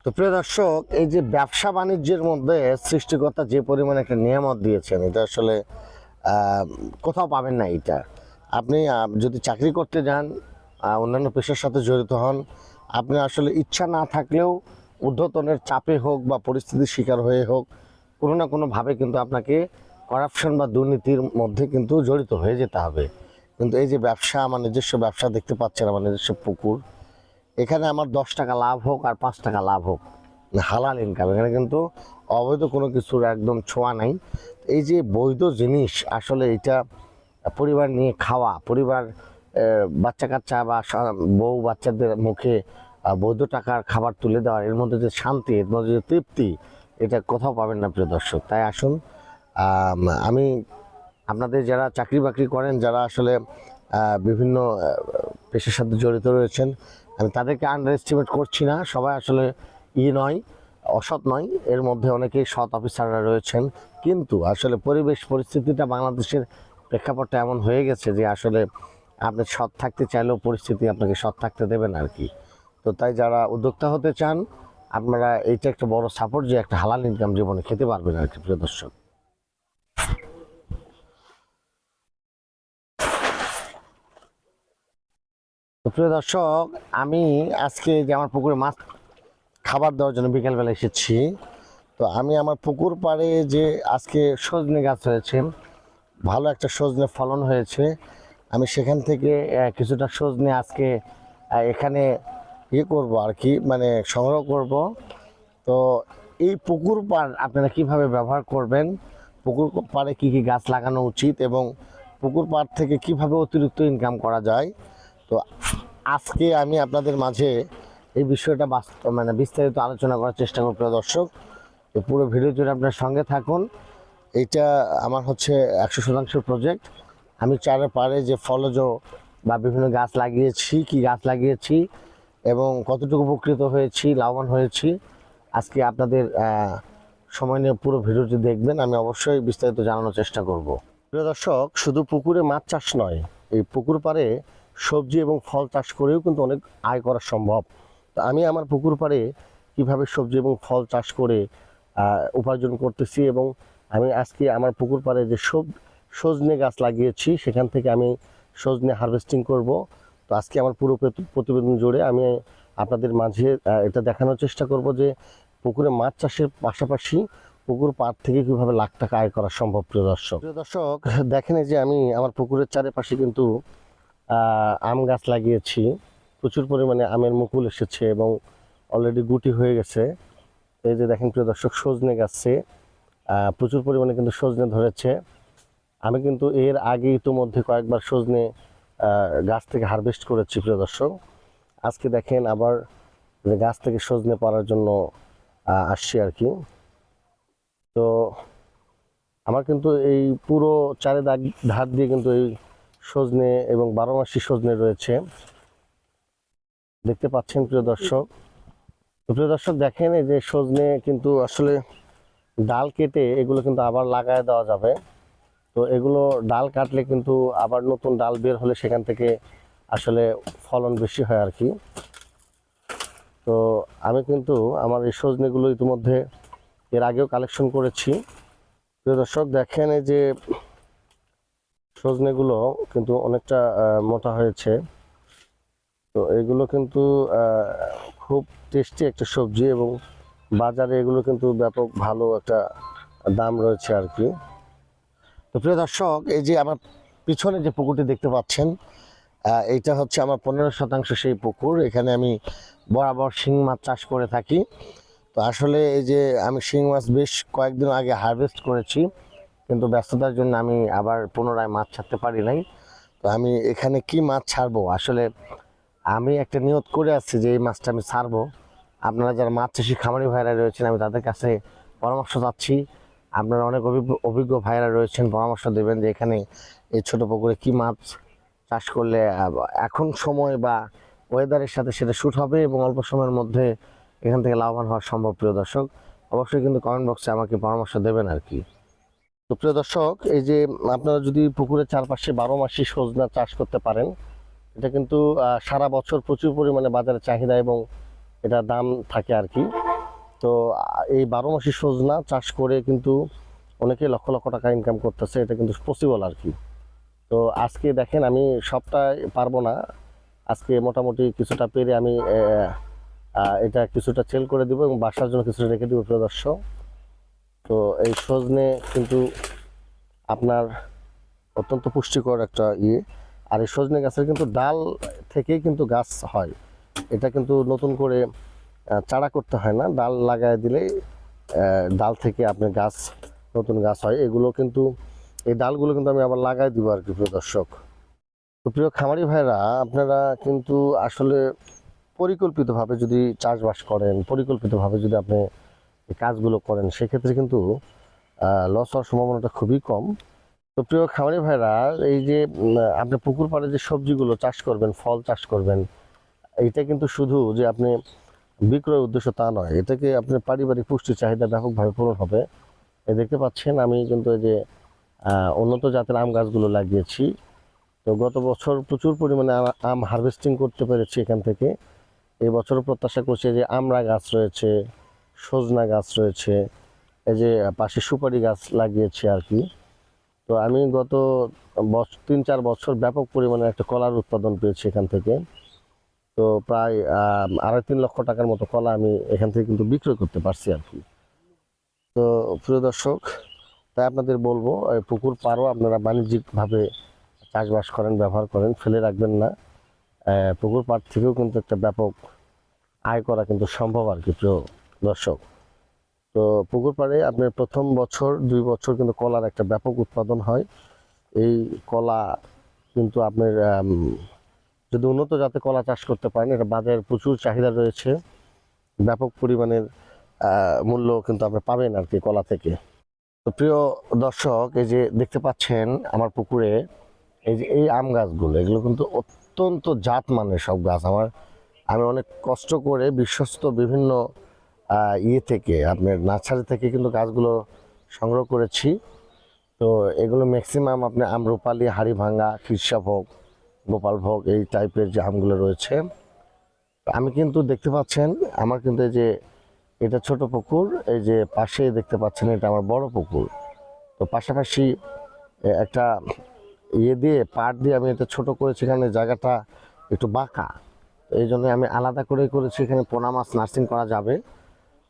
তো প্রিয় দর্শক, এই যে ব্যবসা বাণিজ্যের মধ্যে সৃষ্টিকর্তা যে পরিমাণে একটা নিয়ামত দিয়েছেন, এটা আসলে কোথাও পাবেন না। এটা আপনি যদি চাকরি করতে যান, অন্যান্য পেশার সাথে জড়িত হন, আপনি আসলে ইচ্ছা না থাকলেও ঊর্ধ্বতনের চাপে হোক বা পরিস্থিতির শিকার হয়ে হোক, কোনো না কোনোভাবে কিন্তু আপনাকে করাপশন বা দুর্নীতির মধ্যে কিন্তু জড়িত হয়ে যেতে হবে। কিন্তু এই যে ব্যবসা, আমার নিজস্ব ব্যবসা দেখতে পাচ্ছেন, আমার নিজস্ব পুকুর, এখানে আমার 10 টাকা লাভ হোক আর 5 টাকা লাভ হোক, হালাল ইনকাম। এখানে কিন্তু অবৈধ কোনো কিছুর একদম ছোঁয়া নাই। এই যে বৈধ জিনিস, আসলে এটা পরিবার নিয়ে খাওয়া, পরিবার বাচ্চা কাচ্চা বা বউ বাচ্চাদের মুখে বৈধ টাকার খাবার তুলে দেওয়ার, এর মধ্যে যে শান্তি, এর মধ্যে যে তৃপ্তি, এটা কোথাও পাবেন না প্রিয় দর্শক। তাই আসুন, আমি আপনাদের যারা চাকরি বাকরি করেন, যারা আসলে বিভিন্ন পেশার সাথে জড়িত রয়েছেন, আমি তাদেরকে আন্ডার এস্টিমেট করছি না। সবাই আসলে নয়, অসৎ নয়, এর মধ্যে অনেকেই সৎ অফিসাররা রয়েছেন। কিন্তু আসলে পরিবেশ পরিস্থিতিটা, বাংলাদেশের প্রেক্ষাপটটা এমন হয়ে গেছে যে আসলে আপনি সৎ থাকতে চাইলেও পরিস্থিতি আপনাকে সৎ থাকতে দেবেন আর কি। তো তাই যারা উদ্যোক্তা হতে চান, আপনারা এইটা একটা বড় সাপোর্ট, যে একটা হালাল ইনকাম জীবনে খেতে পারবেন আর কি প্রিয় দর্শক। তো প্রিয় দর্শক, আমি আজকে যে আমার পুকুরে মাছ খাবার দেওয়ার জন্য বিকেলবেলা এসেছি। তো আমি আমার পুকুর পাড়ে যে আজকে সজনে গাছ হয়েছে, ভালো একটা সজনে ফলন হয়েছে, আমি সেখান থেকে কিছুটা সজনে আজকে এখানে করব আর কি, মানে সংগ্রহ করব। তো এই পুকুর পাড় আপনারা কিভাবে ব্যবহার করবেন, পুকুর পাড়ে কি কি গাছ লাগানো উচিত, এবং পুকুর পাড় থেকে কিভাবে অতিরিক্ত ইনকাম করা যায়, তো আজকে আমি আপনাদের মাঝে এই বিষয়টা বিস্তারিত আলোচনা করার চেষ্টা করব প্রিয় দর্শক। তো পুরো ভিডিও জুড়ে আপনার সঙ্গে থাকুন। এইটা আমার হচ্ছে 100% প্রজেক্ট। আমি চারপাড়ে যে ফলজ বা বিভিন্ন গাছ লাগিয়েছি, কি গাছ লাগিয়েছি এবং কতটুকু উপকৃত হয়েছি, লাভবান হয়েছি, আজকে আপনাদের সময় নিয়ে পুরো ভিডিওটি দেখবেন। আমি অবশ্যই বিস্তারিত জানানোর চেষ্টা করব। প্রিয় দর্শক, শুধু পুকুরে মাছ চাষ নয়, এই পুকুর পাড়ে সবজি এবং ফল চাষ করেও কিন্তু অনেক আয় করা সম্ভব। তো আমি আমার পুকুর পাড়ে কীভাবে সবজি এবং ফল চাষ করে উপার্জন করতেছি, এবং আমি আজকে আমার পুকুর পাড়ে যে সজনে গাছ লাগিয়েছি, সেখান থেকে আমি সজনে হারভেস্টিং করব। তো আজকে আমার পুরো প্রতিবেদন জুড়ে আমি আপনাদের মাঝে এটা দেখানোর চেষ্টা করব যে পুকুরে মাছ চাষের পাশাপাশি পুকুর পাড় থেকে কীভাবে লাখ টাকা আয় করা সম্ভব। প্রিয় দর্শক, দেখেন যে আমি আমার পুকুরের চারিপাশে কিন্তু আম গাছ লাগিয়েছি। প্রচুর পরিমাণে আমের মুকুল এসেছে এবং অলরেডি গুটি হয়ে গেছে। এই যে দেখেন প্রিয় দর্শক, সজনে গাছে প্রচুর পরিমাণে কিন্তু সজনে ধরেছে। আমি কিন্তু এর আগে ইতিমধ্যে কয়েকবার সজনে গাছ থেকে হারভেস্ট করেছি প্রিয় দর্শক। আজকে দেখেন আবার গাছ থেকে সজনে পাড়ার জন্য আসছি আর কি। তো আমার কিন্তু এই পুরো ধার দিয়ে কিন্তু এই সজনে এবং 12 মাসি সজনে রয়েছে, দেখতে পাচ্ছেন প্রিয় দর্শক। তো প্রিয় দর্শক, দেখেন এই যে সজনে কিন্তু আসলে ডাল কেটে এগুলো কিন্তু আবার লাগায় দেওয়া যাবে। তো এগুলো ডাল কাটলে কিন্তু আবার নতুন ডাল বের হলে সেখান থেকে আসলে ফলন বেশি হয় আর কি। তো আমি কিন্তু আমার এই সজনেগুলো ইতিমধ্যে এর আগেও কালেকশন করেছি। প্রিয় দর্শক, দেখেন এই যে সজনেগুলো কিন্তু অনেকটা মোটা হয়েছে। তো এগুলো কিন্তু খুব টেস্টি একটা সবজি, এবং বাজারে এগুলো কিন্তু ব্যাপক ভালো একটা দাম রয়েছে আর কি। তো প্রিয় দর্শক, এই যে আমার পিছনে যে পুকুরটি দেখতে পাচ্ছেন, এইটা হচ্ছে আমার 15% সেই পুকুর। এখানে আমি বরাবর শিং মাছ চাষ করে থাকি। তো আসলে এই যে আমি শিং মাছ বেশ কয়েকদিন আগে হারভেস্ট করেছি, কিন্তু ব্যস্ততার জন্য আমি আবার পুনরায় মাছ ছাড়তে পারি নাই। তো আমি এখানে কি মাছ ছাড়বো, আসলে আমি একটা নিয়ত করে আসছি যে এই মাছটা আমি ছাড়বো। আপনারা যারা মাছ চাষি খামারি ভাইরা রয়েছেন, আমি তাদের কাছে পরামর্শ চাচ্ছি। আপনারা অনেক অভিজ্ঞ ভাইরা রয়েছেন, পরামর্শ দেবেন যে এখানে এই ছোট পুকুরে কি মাছ চাষ করলে এখন সময় বা ওয়েদারের সাথে সেটা শ্যুট হবে এবং অল্প সময়ের মধ্যে এখান থেকে লাভবান হওয়া সম্ভব। প্রিয় দর্শক, অবশ্যই কিন্তু কমেন্ট বক্সে আমাকে পরামর্শ দেবেন আর কি। তো প্রিয় দর্শক, এই যে আপনারা যদি পুকুরের চারপাশে 12 মাসি সজনা চাষ করতে পারেন, এটা কিন্তু সারা বছর প্রচুর পরিমাণে বাজারে চাহিদা এবং এটা দাম থাকে আর কি। তো এই 12 মাসি সজনা চাষ করে কিন্তু অনেকে লক্ষ লক্ষ টাকা ইনকাম করতেছে, এটা কিন্তু পসিবল আর কি। তো আজকে দেখেন আমি সবটাই পারবো না, আজকে মোটামুটি কিছুটা পেরে আমি এটা কিছুটা সেল করে দিব এবং বাসার জন্য কিছুটা রেখে দিব প্রিয় দর্শক। তো এই সজনে কিন্তু আপনার অত্যন্ত পুষ্টিকর একটা আর এই সজনে গাছের কিন্তু ডাল থেকেই কিন্তু গাছ হয়, এটা কিন্তু নতুন করে চারা করতে হয় না, ডাল লাগায় দিলেই ডাল থেকে আপনার গাছ নতুন গাছ হয়। এগুলো কিন্তু এই ডালগুলো কিন্তু আমি আবার লাগাই দিব আর কি প্রিয় দর্শক। তো প্রিয় খামারি ভাইরা, আপনারা কিন্তু আসলে পরিকল্পিতভাবে যদি চাষবাস করেন, পরিকল্পিতভাবে যদি আপনি এই কাজগুলো করেন, সেক্ষেত্রে কিন্তু লস হওয়ার সম্ভাবনাটা খুবই কম। তো প্রিয় খামারি ভাইরা, এই যে আপনি পুকুর পাড়ে যে সবজিগুলো চাষ করবেন, ফল চাষ করবেন, এইটা কিন্তু শুধু যে আপনি বিক্রয় উদ্দেশ্য তা নয়, এটাকে আপনার পারিবারিক পুষ্টি চাহিদা ব্যাপকভাবে পূরণ হবে। এই দেখতে পাচ্ছেন আমি কিন্তু এই যে উন্নত জাতের আম গাছগুলো লাগিয়েছি। তো গত বছর প্রচুর পরিমাণে আম হারভেস্টিং করতে পেরেছি এখান থেকে। এই বছরও প্রত্যাশা করছি যে আমড়া গাছ রয়েছে, সজনা গাছ রয়েছে, এই যে পাশে সুপারি গাছ লাগিয়েছি আর কি। তো আমি গত 3-4 বছর ব্যাপক পরিমাণে একটা কলার উৎপাদন পেয়েছি এখান থেকে। তো প্রায় 2.5-3 লক্ষ টাকার মতো কলা আমি এখান থেকে কিন্তু বিক্রয় করতে পারছি আর কি। তো প্রিয় দর্শক, তাই আপনাদের বলবো পুকুর পাড়ও আপনারা বাণিজ্যিকভাবে চাষবাস করেন, ব্যবহার করেন, ফেলে রাখবেন না। পুকুর পাড় থেকেও কিন্তু একটা ব্যাপক আয় করা কিন্তু সম্ভব আর কি প্রিয় দর্শক। তো পুকুর পাড়ে আপনার প্রথম বছর 2 বছর কিন্তু কলার একটা ব্যাপক উৎপাদন হয়। এই কলা কিন্তু আপনার যদি উন্নত জাতের কলা চাষ করতে পারেন, এটা বাজারে প্রচুর চাহিদা রয়েছে, ব্যাপক পরিমাণের মূল্য কিন্তু আপনি পাবেন আর কি কলা থেকে। তো প্রিয় দর্শক, এই যে দেখতে পাচ্ছেন আমার পুকুরে এই যে এই আম গাছগুলো, এগুলো কিন্তু অত্যন্ত জাত মানের সব গাছ। আমি অনেক কষ্ট করে বিশ্বস্ত বিভিন্ন থেকে আপনার নার্সারি থেকে কিন্তু গাছগুলো সংগ্রহ করেছি। তো এগুলো ম্যাক্সিমাম আপনি আম্রপালি, হাড়িভাঙ্গা, কৃষ্ণভোগ, গোপালভোগ এই টাইপের যে আমগুলো রয়েছে। আমি কিন্তু দেখতে পাচ্ছেন আমার কিন্তু এই যে এটা ছোট পুকুর, এই যে পাশে দেখতে পাচ্ছেন এটা আমার বড় পুকুর। তো পাশাপাশি একটা দিয়ে পাট দিয়ে আমি এটা ছোট করেছি, এখানে জায়গাটা একটু বাঁকা, এই জন্য আমি আলাদা করে করেছি, এখানে পোনা মাছ নার্সিং করা যাবে।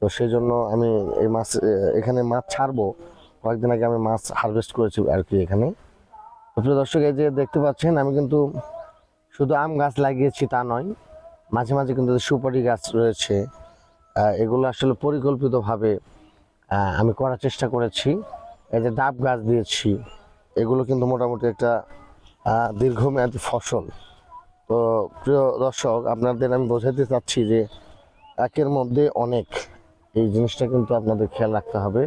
তো সেই জন্য আমি এই মাছ এখানে মাছ ছাড়বো। কয়েকদিন আগে আমি মাছ হারভেস্ট করেছি আর কি এখানে। তো প্রিয় দর্শক, এই যে দেখতে পাচ্ছেন আমি কিন্তু শুধু আম গাছ লাগিয়েছি তা নয়, মাঝে মাঝে কিন্তু সুপারি গাছ রয়েছে। এগুলো আসলে পরিকল্পিতভাবে আমি করার চেষ্টা করেছি। এই যে ডাব গাছ দিয়েছি, এগুলো কিন্তু মোটামুটি একটা দীর্ঘমেয়াদী ফসল। তো প্রিয় দর্শক, আপনাদের আমি বোঝাতে চাচ্ছি যে একের মধ্যে অনেক, এই জিনিসটা কিন্তু আপনাদের খেয়াল রাখতে হবে।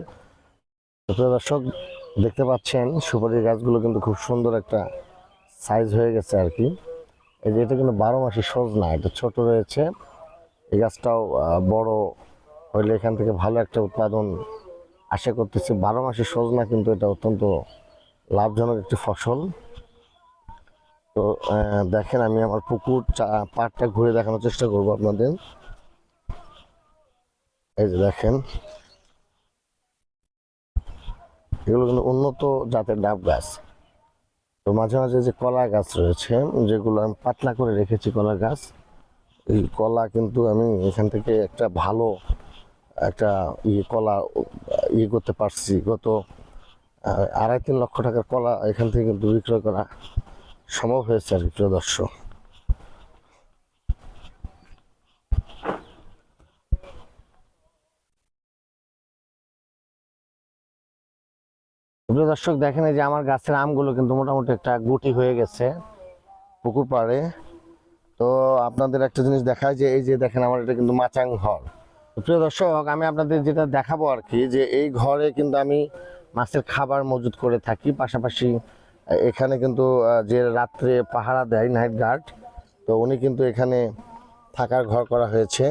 প্রিয় দর্শক, দেখতে পাচ্ছেন সুপারির গাছগুলো কিন্তু খুব সুন্দর একটা সাইজ হয়ে গেছে আর কি। এই যে এটা কিন্তু 12 মাসি সজনা, এটা ছোট রয়েছে, এই গাছটাও বড় হইলে এখান থেকে ভালো একটা উৎপাদন আশা করতেছি। 12 মাসি সজনা কিন্তু এটা অত্যন্ত লাভজনক একটি ফসল। তো দেখেন আমি আমার পুকুর পাড়টা ঘুরে দেখানোর চেষ্টা করব আপনাদের। এই যে দেখেন, এগুলো কিন্তু উন্নত জাতের ডাব গাছ। তো মাঝে মাঝে যে কলা গাছ রয়েছে, যেগুলো আমি পাতলা করে রেখেছি কলা গাছ, এই কলা কিন্তু আমি এখান থেকে একটা ভালো একটা কলা করতে পারছি। গত 2.5-3 লক্ষ টাকার কলা এখান থেকে কিন্তু বিক্রয় করা সম্ভব হয়েছে আর কি প্রিয় দর্শক। প্রিয় দর্শক দেখেন, এই যে আমার গাছের আমগুলো কিন্তু মোটামুটি একটা গুটি হয়ে গেছে পুকুর পাড়ে। তো আপনাদের একটা জিনিস দেখায় যে এই যে দেখেন আমার এটা কিন্তু মাচাং ঘর। প্রিয় দর্শক, আমি আপনাদের যেটা দেখাবো আর কি, যে এই ঘরে কিন্তু আমি মাছের খাবার মজুত করে থাকি। পাশাপাশি এখানে কিন্তু যে রাত্রে পাহারা দেয় নাইট গার্ড, তো উনি কিন্তু এখানে থাকার ঘর করা হয়েছে।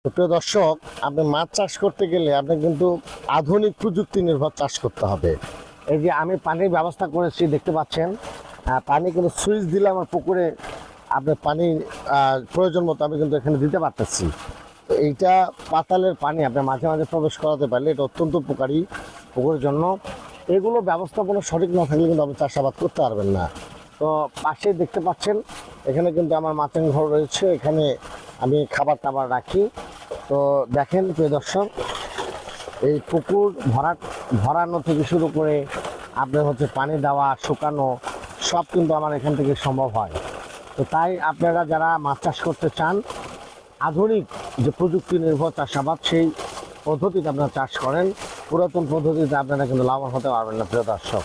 তো প্রিয় দর্শক, আপনি মাছ চাষ করতে গেলে আপনি কিন্তু আধুনিক প্রযুক্তি নির্ভর চাষ করতে হবে। এই যে আমি পানির ব্যবস্থা করেছি দেখতে পাচ্ছেন, পানি কিন্তু সুইচ দিলে আমার পুকুরে আপনার পানি প্রয়োজন মতো আমি কিন্তু এখানে দিতে পারতেছি। তো এইটা পাতালের পানি আপনার মাঝে মাঝে প্রবেশ করাতে পারলে এটা অত্যন্ত উপকারী পুকুরের জন্য। এগুলো ব্যবস্থাপনা সঠিক না থাকলে কিন্তু আপনি চাষাবাদ করতে পারবেন না। তো পাশে দেখতে পাচ্ছেন এখানে কিন্তু আমার মাচাং ঘর রয়েছে, এখানে আমি খাবার টাবার রাখি। তো দেখেন প্রিয় দর্শক, এই পুকুর ভরানো থেকে শুরু করে আপনার হচ্ছে পানি দেওয়া, শুকানো সব কিন্তু আমার এখান থেকে সম্ভব হয়। তো তাই আপনারা যারা মাছ চাষ করতে চান, আধুনিক যে প্রযুক্তি নির্ভর চাষাবাদ সেই পদ্ধতিতে আপনারা চাষ করেন, পুরাতন পদ্ধতিতে আপনারা কিন্তু লাভবান হতে পারবেন না প্রিয় দর্শক।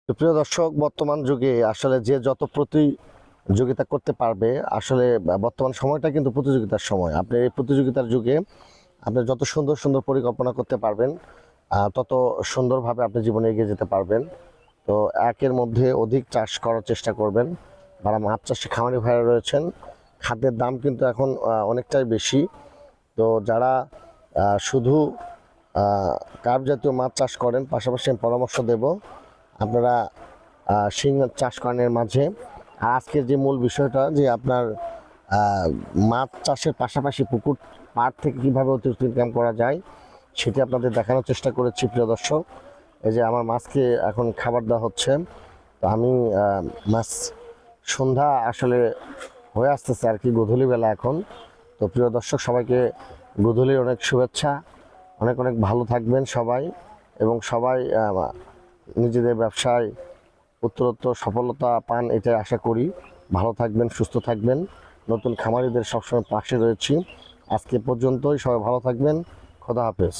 তো প্রিয় দর্শক, বর্তমান যুগে আসলে যে যত প্রতিযোগিতা করতে পারবে, আসলে বর্তমান সময়টা কিন্তু প্রতিযোগিতার সময়। আপনি এই প্রতিযোগিতার যুগে আপনি যত সুন্দর সুন্দর পরিকল্পনা করতে পারবেন, তত সুন্দরভাবে আপনি জীবনে এগিয়ে যেতে পারবেন। তো একের মধ্যে অধিক চাষ করার চেষ্টা করবেন। যারা মাছ চাষে খামারি ভাইরা রয়েছেন, খাদ্যের দাম কিন্তু এখন অনেকটাই বেশি। তো যারা শুধু কার্প জাতীয় মাছ চাষ করেন, পাশাপাশি আমি পরামর্শ দেব আপনারা শিং চাষ করেন এর মাঝে। আর আজকের যে মূল বিষয়টা যে আপনার মাছ চাষের পাশাপাশি পুকুর পাড় থেকে কীভাবে অতিরিক্ত ইনকাম করা যায় সেটি আপনাদের দেখানোর চেষ্টা করেছি প্রিয় দর্শক। এই যে আমার মাছকে এখন খাবার দেওয়া হচ্ছে। তো আমি মাছ সন্ধ্যা আসলে হয়ে আসতেছে আর কি, গধূলি বেলা এখন। তো প্রিয় দর্শক, সবাইকে গধূলির অনেক শুভেচ্ছা। অনেক অনেক ভালো থাকবেন সবাই, এবং সবাই নিজেদের ব্যবসায় উত্তরোত্তর সফলতা পান এটাই আশা করি। ভালো থাকবেন, সুস্থ থাকবেন। নতুন খামারিদের সবসময় পাশে রয়েছি। আজকে পর্যন্তই, সবাই ভালো থাকবেন। খোদা হাফেজ।